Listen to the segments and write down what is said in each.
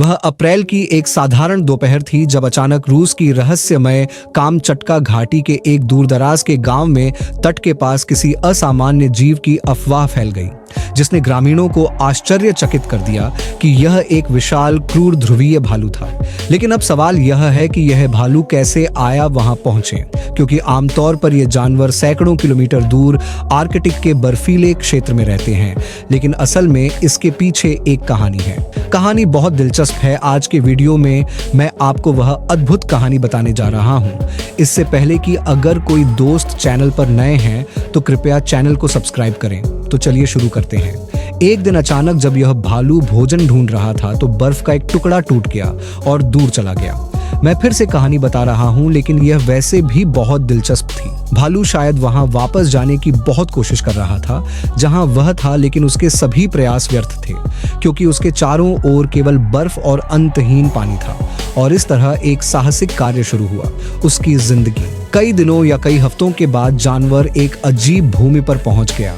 वह अप्रैल की एक साधारण दोपहर थी जब अचानक रूस की रहस्यमय कामचटका घाटी के एक दूरदराज के गांव में तट के पास किसी असामान्य जीव की अफवाह फैल गई, जिसने ग्रामीणों को आश्चर्यचकित कर दिया कि यह एक विशाल क्रूर ध्रुवीय भालू था। लेकिन अब सवाल यह है कि यह भालू कैसे आया वहां पहुंचे, क्योंकि आमतौर पर यह जानवर सैकड़ों किलोमीटर दूर आर्कटिक के बर्फीले क्षेत्र में रहते हैं। लेकिन असल में इसके पीछे एक कहानी है। कहानी बहुत दिलचस्प है। आज के वीडियो में मैं आपको वह अद्भुत कहानी बताने जा रहा हूं। इससे पहले कि अगर कोई दोस्त चैनल पर नए हैं तो कृपया चैनल को सब्सक्राइब करें। तो चलिए शुरू करते हैं। एक दिन अचानक जब यह भालू भोजन ढूंढ रहा था तो बर्फ का एक टुकड़ा टूट गया और दूर चला गया। मैं फिर से कहानी बता रहा हूं, लेकिन यह वैसे भी बहुत दिलचस्प थी। भालू शायद वहां वापस जाने की बहुत कोशिश कर रहा था जहां वह था, लेकिन उसके सभी प्रयास व्यर्थ थे, क्योंकि उसके चारों ओर केवल बर्फ और अंतहीन पानी था। और इस तरह एक साहसिक कार्य शुरू हुआ, उसकी जिंदगी। कई दिनों या कई हफ्तों के बाद जानवर एक अजीब भूमि पर पहुंच गया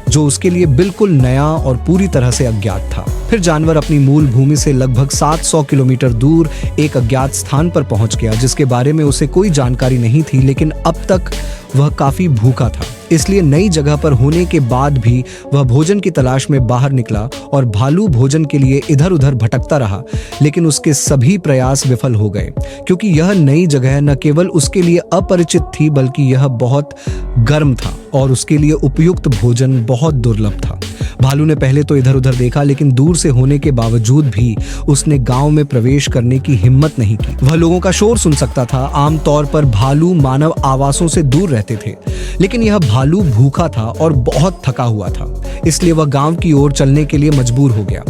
जो उसके लिए बिल्कुल नया और पूरी तरह से अज्ञात था। फिर जानवर अपनी मूल भूमि से लगभग 700 किलोमीटर दूर एक अज्ञात स्थान पर पहुंच गया, जिसके बारे में उसे कोई जानकारी नहीं थी। लेकिन अब तक वह काफी भूखा था, इसलिए नई जगह पर होने के बाद भी वह भोजन की तलाश में बाहर निकला। और भालू भोजन के लिए इधर उधर भटकता रहा, लेकिन उसके सभी प्रयास विफल हो गए, क्योंकि यह नई जगह न केवल उसके लिए अपरिचित थी, बल्कि यह बहुत गर्म था और उसके लिए उपयुक्त भोजन बहुत दुर्लभ था। भालू ने पहले तो इधर उधर देखा, लेकिन दूर से होने के बावजूद भी उसने गांव में प्रवेश करने की हिम्मत नहीं की। वह लोगों का शोर सुन सकता था। आमतौर पर भालू मानव आवासों से दूर रहते थे, लेकिन यह भालू भूखा था और बहुत थका हुआ था, इसलिए वह गांव की ओर चलने के लिए मजबूर हो गया।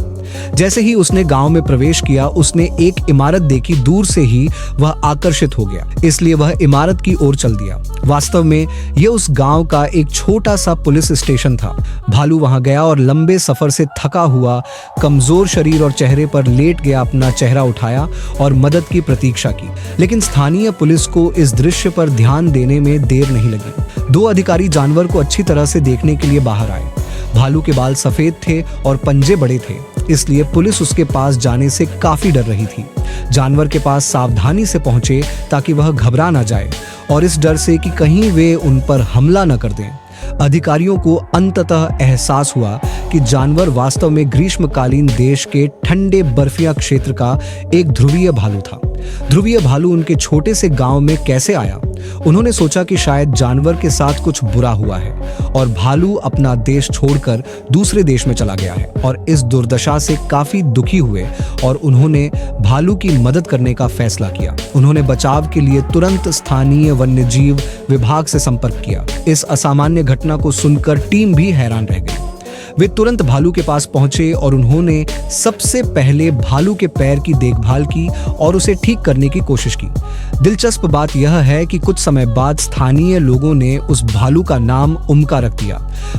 जैसे ही उसने गांव में प्रवेश किया, उसने एक इमारत देखी। दूर से ही वह आकर्षित हो गया, इसलिए वह इमारत की ओर चल दिया। वास्तव में यह उस गांव का एक छोटा सा पुलिस स्टेशन था। भालू वहां गया और लंबे सफर से थका हुआ, कमजोर शरीर और चेहरे पर लेट गया अपना चेहरा उठाया और मदद की प्रतीक्षा की। लेकिन स्थानीय पुलिस को इस दृश्य पर ध्यान देने में देर नहीं लगी। 2 अधिकारी जानवर को अच्छी तरह से देखने के लिए बाहर आए। भालू के बाल सफेद थे और पंजे बड़े थे, इसलिए पुलिस उसके पास जाने से काफी डर रही थी। जानवर के पास सावधानी से पहुंचे ताकि वह घबरा ना जाए, और इस डर से कि कहीं वे उन पर हमला न कर दें। अधिकारियों को अंततः एहसास हुआ कि जानवर वास्तव में ग्रीष्मकालीन देश के ठंडे बर्फीले क्षेत्र का एक ध्रुवीय भालू था। ध्रुवीय भालू उनके छोटे से गांव में कैसे आया? उन्होंने सोचा कि शायद जानवर के साथ कुछ बुरा हुआ है और भालू अपना देश छोड़कर दूसरे देश में चला गया है। और इस दुर्दशा से काफी दुखी हुए और उन्होंने भालू की मदद करने का फैसला किया। उन्होंने बचाव के लिए तुरंत स्थानीय वन्यजीव विभाग से संपर्क किया। इस असामान्य घटना को सुनकर टीम भी हैरान रह गई। वे तुरंत भालू के पास पहुंचे और उन्होंने सबसे पहले भालू के पैर की देखभाल की और उसे ठीक करने की कोशिश की। दिलचस्प बात यह है कि कुछ समय बाद स्थानीय लोगों ने उस भालू का नाम उम्का रख दिया।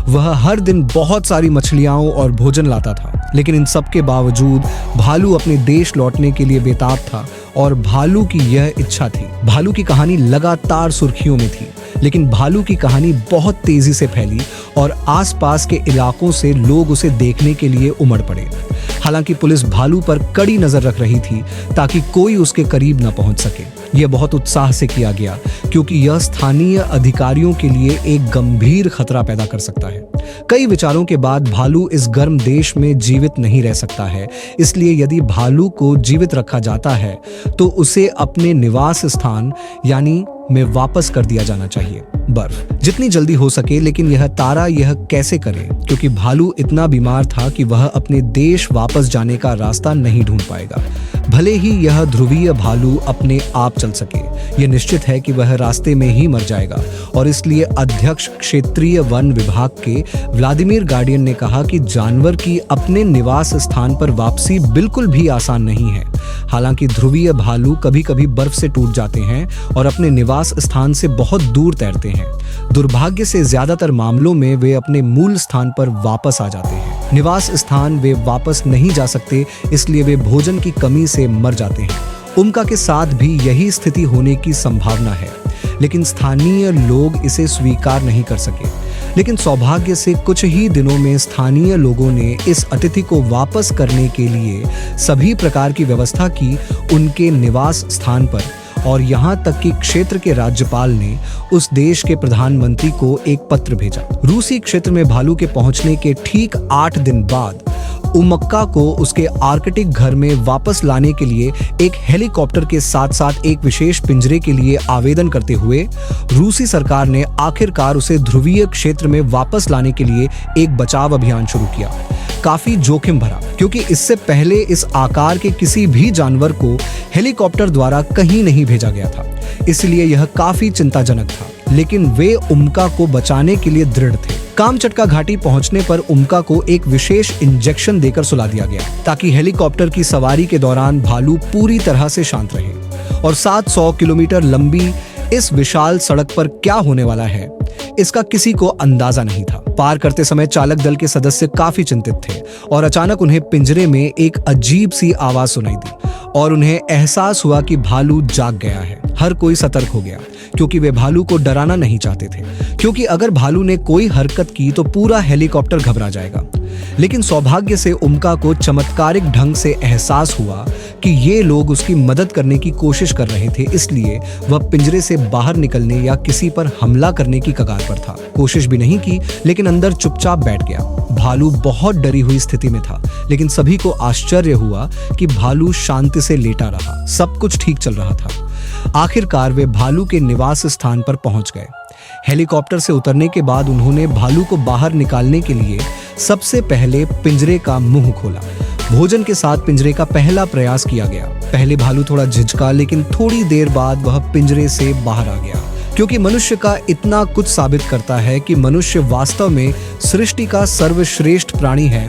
वह हर दिन बहुत सारी मछलियां और भोजन लाता था, लेकिन इन सब के बावजूद भालू अपने देश लौटने के लिए बेताब था और भालू की यह इच्छा थी। भालू की कहानी लगातार सुर्खियों में थी, लेकिन भालू की कहानी बहुत तेजी से फैली और आसपास के इलाकों से लोग उसे देखने के लिए उमड़ पड़े। हालांकि पुलिस भालू पर कड़ी नजर रख रही थी ताकि कोई उसके करीब न पहुंच सके। यह बहुत उत्साह से किया गया, क्योंकि यह स्थानीय अधिकारियों के लिए एक गंभीर खतरा पैदा कर सकता है। कई विचारों के बाद भालू इस गर्म देश में जीवित नहीं रह सकता है, इसलिए यदि भालू को जीवित रखा जाता है तो उसे अपने निवास स्थान यानी में वापस कर दिया जाना चाहिए, बर्फ जितनी जल्दी हो सके। लेकिन यह तारा यह कैसे करे, क्योंकि भालू इतना बीमार था कि वह अपने देश वापस जाने का रास्ता नहीं ढूंढ पाएगा। भले ही यह ध्रुवीय भालू अपने आप चल सके, यह निश्चित है कि वह रास्ते में ही मर जाएगा। और इसलिए अध्यक्ष क्षेत्रीय वन विभाग के व्लादिमीर गार्डियन ने कहा कि जानवर की अपने निवास स्थान पर वापसी बिल्कुल भी आसान नहीं है। हालांकि ध्रुवीय भालू कभी कभी बर्फ से टूट जाते हैं और अपने निवास स्थान से बहुत दूर तैरते हैं। दुर्भाग्य से ज्यादातर मामलों में वे अपने मूल स्थान पर वापस आ जाते हैं। निवास स्थान वे वापस नहीं जा सकते, इसलिए वे भोजन की कमी से मर जाते हैं। उम्का के साथ भी यही स्थिति होने की संभावना है, लेकिन स्थानीय लोग इसे स्वीकार नहीं कर सके। लेकिन सौभाग्य से कुछ ही दिनों में स्थानीय लोगों ने इस अतिथि को वापस करने के लिए सभी प्रकार की व्यवस्था की उनके निवास स्थान पर, और यहाँ तक कि क्षेत्र के राज्यपाल ने उस देश के प्रधानमंत्री को एक पत्र भेजा। रूसी क्षेत्र में भालू के पहुंचने के ठीक 8 दिन बाद उमक्का को उसके आर्कटिक घर में वापस लाने के लिए एक हेलीकॉप्टर के साथ साथ एक विशेष पिंजरे के लिए आवेदन करते हुए रूसी सरकार ने आखिरकार उसे ध्रुवीय क्षेत्र में वापस लाने के लिए एक बचाव अभियान शुरू किया। काफी जोखिम भरा, क्योंकि इससे पहले इस आकार के किसी भी जानवर को हेलीकॉप्टर द्वारा कहीं नहीं भेजा गया था, इसलिए यह काफी चिंताजनक था। लेकिन वे उमका को बचाने के लिए दृढ़ थे। कामचटका घाटी पहुंचने पर उमका को एक विशेष इंजेक्शन देकर सुला दिया गया, ताकि हेलीकॉप्टर की सवारी के दौरान भालू पूरी तरह से शांत रहे। और 700 किलोमीटर लंबी इस विशाल सड़क पर क्या होने वाला है, इसका किसी को अंदाजा नहीं था। पार करते समय चालक दल के सदस्य काफी चिंतित थे और अचानक उन्हें पिंजरे में एक अजीब सी आवाज सुनाई दी और उन्हें एहसास हुआ कि भालू जाग गया है। हर कोई सतर्क हो गया, क्योंकि वे भालू को डराना नहीं चाहते थे, क्योंकि अगर भालू ने कोई हरकत की तो पूरा हेलीकॉप्टर घबरा जाएगा। लेकिन सौभाग्य से उमका को चमत्कारिक ढंग से एहसास हुआ कि ये लोग उसकी मदद करने की कोशिश कर रहे थे, इसलिए वह पिंजरे से बाहर निकलने या किसी पर हमला करने की कगार पर था। कोशिश भी नहीं की, लेकिन अंदर चुपचाप बैठ गया। भालू बहुत डरी हुई स्थिति में था, लेकिन सभी को आश्चर्य हुआ कि भालू शांति से लेटा रहा। सब कुछ ठीक चल रहा था। आखिरकार वे भालू के निवास स्थान पर पहुंच गए। हेलीकॉप्टर से उतरने के बाद उन्होंने भालू को बाहर निकालने के लिए सबसे पहले पिंजरे का मुंह खोला। भोजन के साथ पिंजरे का पहला प्रयास किया गया। पहले भालू थोड़ा झिझका, लेकिन थोड़ी देर बाद वह पिंजरे से बाहर आ गया, क्योंकि मनुष्य का इतना कुछ साबित करता है कि मनुष्य वास्तव में सृष्टि का सर्वश्रेष्ठ प्राणी है